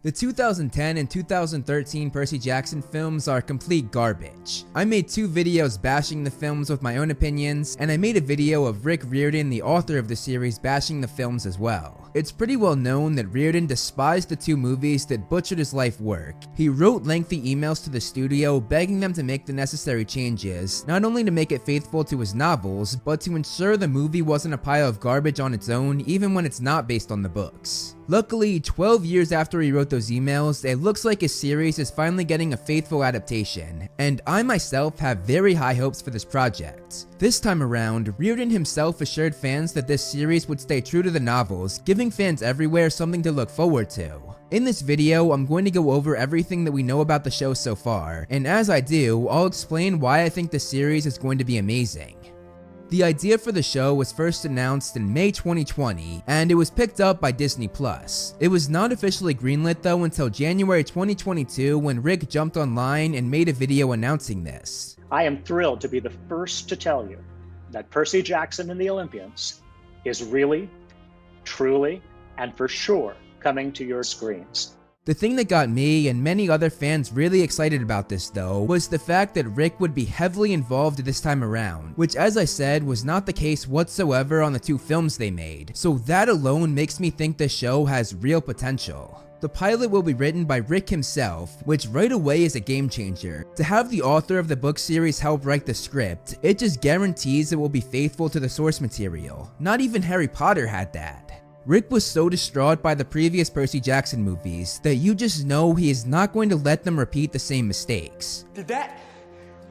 The 2010 and 2013 Percy Jackson films are complete garbage. I made 2 videos bashing the films with my own opinions, and I made a video of Rick Riordan, the author of the series, bashing the films as well. It's pretty well known that Riordan despised the 2 movies that butchered his life work. He wrote lengthy emails to the studio begging them to make the necessary changes, not only to make it faithful to his novels, but to ensure the movie wasn't a pile of garbage on its own, even when it's not based on the books. Luckily, 12 years after he wrote those emails, it looks like his series is finally getting a faithful adaptation, and I myself have very high hopes for this project. This time around, Riordan himself assured fans that this series would stay true to the novels, giving fans everywhere something to look forward to. In this video, I'm going to go over everything that we know about the show so far, and as I do, I'll explain why I think the series is going to be amazing. The idea for the show was first announced in May 2020, and it was picked up by Disney+. It was not officially greenlit though until January 2022 when Rick jumped online and made a video announcing this. I am thrilled to be the first to tell you that Percy Jackson and the Olympians is really, truly, and for sure coming to your screens. The thing that got me and many other fans really excited about this though was the fact that Rick would be heavily involved this time around, which as I said was not the case whatsoever on the 2 films they made, so that alone makes me think the show has real potential. The pilot will be written by Rick himself, which right away is a game changer. To have the author of the book series help write the script, it just guarantees it will be faithful to the source material. Not even Harry Potter had that. Rick was so distraught by the previous Percy Jackson movies that you just know he is not going to let them repeat the same mistakes. Did that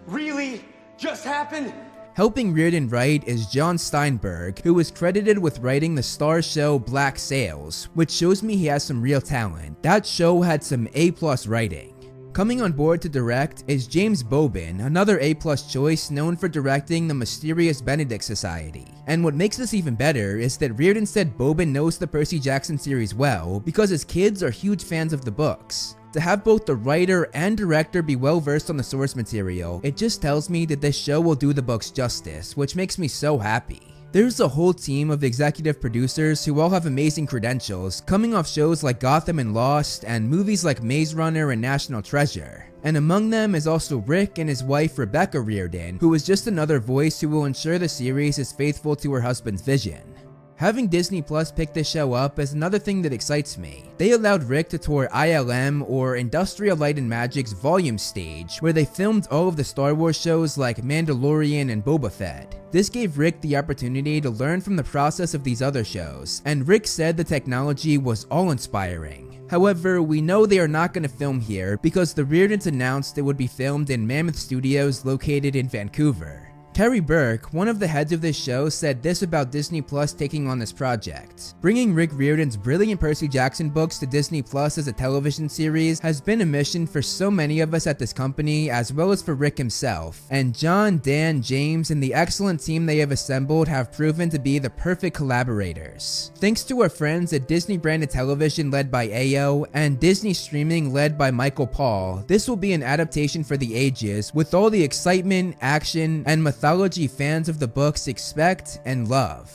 really just happen? Helping Riordan write is John Steinberg, who was credited with writing the star show Black Sails, which shows me he has some real talent. That show had some A+ writing. Coming on board to direct is James Bobin, another A+ choice known for directing The Mysterious Benedict Society. And what makes this even better is that Riordan said Bobin knows the Percy Jackson series well because his kids are huge fans of the books. To have both the writer and director be well versed on the source material, it just tells me that this show will do the books justice, which makes me so happy. There's a whole team of executive producers who all have amazing credentials, coming off shows like Gotham and Lost, and movies like Maze Runner and National Treasure. And among them is also Rick and his wife Rebecca Riordan, who is just another voice who will ensure the series is faithful to her husband's vision. Having Disney Plus pick this show up is another thing that excites me. They allowed Rick to tour ILM, or Industrial Light and Magic's Volume Stage, where they filmed all of the Star Wars shows like Mandalorian and Boba Fett. This gave Rick the opportunity to learn from the process of these other shows, and Rick said the technology was awe-inspiring. However, we know they are not going to film here because the Riordans announced it would be filmed in Mammoth Studios located in Vancouver. Terry Burke, one of the heads of this show, said this about Disney Plus taking on this project. Bringing Rick Riordan's brilliant Percy Jackson books to Disney Plus as a television series has been a mission for so many of us at this company, as well as for Rick himself. And John, Dan, James, and the excellent team they have assembled have proven to be the perfect collaborators. Thanks to our friends at Disney Branded Television led by Ayo, and Disney Streaming led by Michael Paul, this will be an adaptation for the ages, with all the excitement, action, and mythology fans of the books expect and love.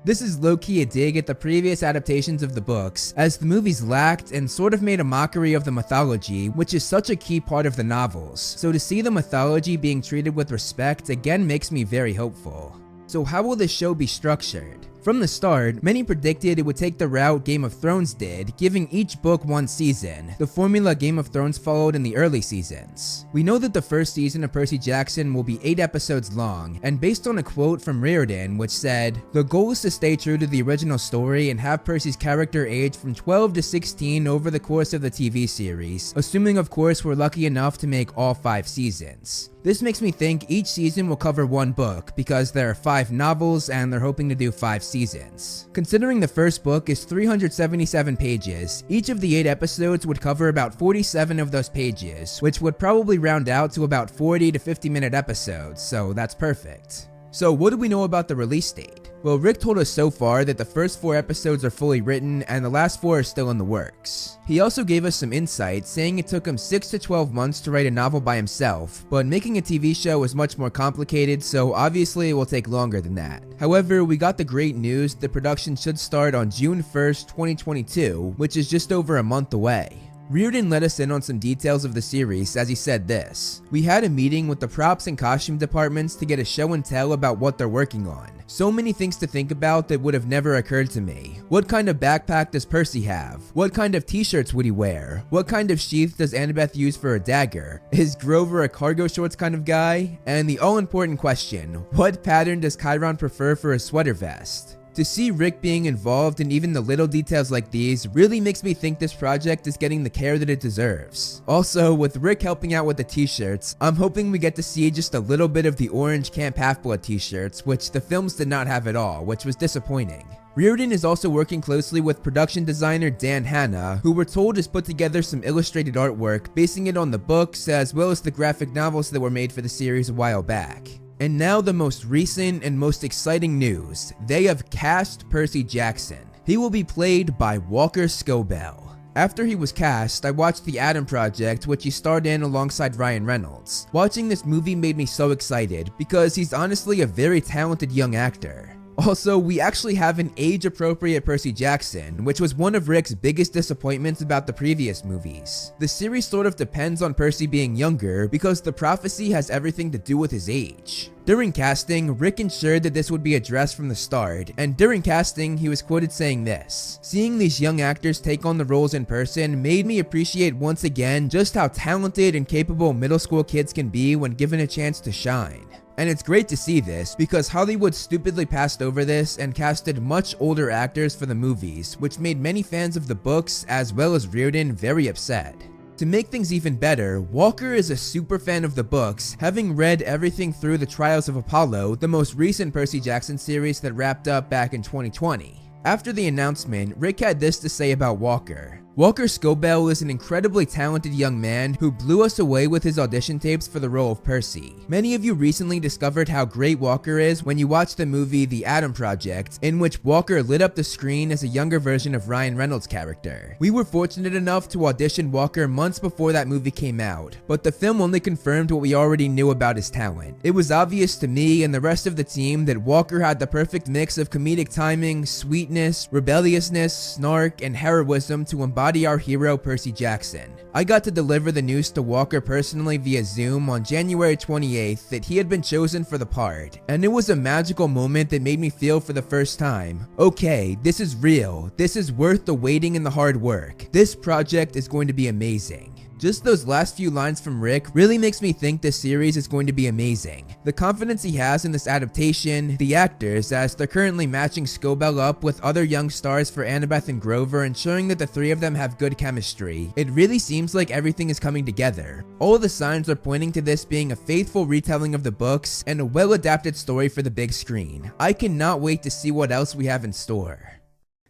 This is low-key a dig at the previous adaptations of the books, as the movies lacked and sort of made a mockery of the mythology, which is such a key part of the novels. So to see the mythology being treated with respect again makes me very hopeful. So how will this show be structured? From the start, many predicted it would take the route Game of Thrones did, giving each book 1 season, the formula Game of Thrones followed in the early seasons. We know that the first season of Percy Jackson will be 8 episodes long, and based on a quote from Riordan which said, "The goal is to stay true to the original story and have Percy's character age from 12 to 16 over the course of the TV series, assuming of course we're lucky enough to make all 5 seasons." This makes me think each season will cover 1 book, because there are 5 novels and they're hoping to do 5 seasons. Considering the first book is 377 pages, each of the 8 episodes would cover about 47 of those pages, which would probably round out to about 40 to 50-minute episodes, so that's perfect. So what do we know about the release date? Well, Rick told us so far that the first 4 episodes are fully written and the last 4 are still in the works. He also gave us some insight, saying it took him 6 to 12 months to write a novel by himself, but making a TV show is much more complicated, so obviously it will take longer than that. However, we got the great news that production should start on June 1st, 2022, which is just over a month away. Riordan let us in on some details of the series as he said this: "We had a meeting with the props and costume departments to get a show and tell about what they're working on. So many things to think about that would have never occurred to me. What kind of backpack does Percy have? What kind of t-shirts would he wear? What kind of sheath does Annabeth use for a dagger? Is Grover a cargo shorts kind of guy? And the all-important question, what pattern does Chiron prefer for a sweater vest?" To see Rick being involved in even the little details like these really makes me think this project is getting the care that it deserves. Also, with Rick helping out with the t-shirts, I'm hoping we get to see just a little bit of the orange Camp Half-Blood t-shirts, which the films did not have at all, which was disappointing. Riordan is also working closely with production designer Dan Hanna, who we're told has put together some illustrated artwork, basing it on the books as well as the graphic novels that were made for the series a while back. And now the most recent and most exciting news: they have cast Percy Jackson. He will be played by Walker Scobell. After he was cast, I watched The Adam Project, which he starred in alongside Ryan Reynolds. Watching this movie made me so excited because he's honestly a very talented young actor. Also, we actually have an age-appropriate Percy Jackson, which was one of Rick's biggest disappointments about the previous movies. The series sort of depends on Percy being younger because the prophecy has everything to do with his age. During casting, Rick ensured that this would be addressed from the start, and during casting, he was quoted saying this: "Seeing these young actors take on the roles in person made me appreciate once again just how talented and capable middle school kids can be when given a chance to shine." And it's great to see this because Hollywood stupidly passed over this and casted much older actors for the movies, which made many fans of the books as well as Riordan very upset. To make things even better, Walker is a super fan of the books, having read everything through the Trials of Apollo, the most recent Percy Jackson series that wrapped up back in 2020. After the announcement, Rick had this to say about Walker: "Walker Scobell is an incredibly talented young man who blew us away with his audition tapes for the role of Percy. Many of you recently discovered how great Walker is when you watched the movie The Adam Project, in which Walker lit up the screen as a younger version of Ryan Reynolds' character. We were fortunate enough to audition Walker months before that movie came out, but the film only confirmed what we already knew about his talent. It was obvious to me and the rest of the team that Walker had the perfect mix of comedic timing, sweetness, rebelliousness, snark, and heroism to embody our hero Percy Jackson. I got to deliver the news to Walker personally via Zoom on January 28th that he had been chosen for the part, and it was a magical moment that made me feel for the first time, okay, this is real, this is worth the waiting and the hard work. This project is going to be amazing." Just those last few lines from Rick really makes me think this series is going to be amazing. The confidence he has in this adaptation, the actors as they're currently matching Scobell up with other young stars for Annabeth and Grover, ensuring that the three of them have good chemistry. It really seems like everything is coming together. All of the signs are pointing to this being a faithful retelling of the books and a well-adapted story for the big screen. I cannot wait to see what else we have in store.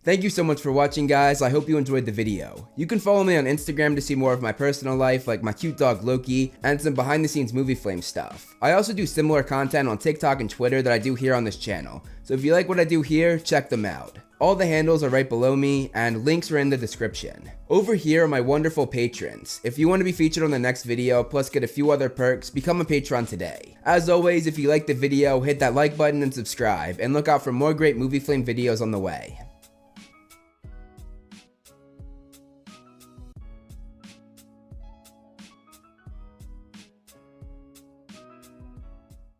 Thank you so much for watching, guys. I hope you enjoyed the video. You can follow me on Instagram to see more of my personal life, like my cute dog Loki, and some behind the scenes movie flame stuff. I also do similar content on TikTok and Twitter that I do here on this channel, so if you like what I do here, check them out. All the handles are right below me, and links are in the description. Over here are my wonderful patrons. If you want to be featured on the next video, plus get a few other perks, become a patron today. As always, if you liked the video, hit that like button and subscribe, and look out for more great movie flame videos on the way.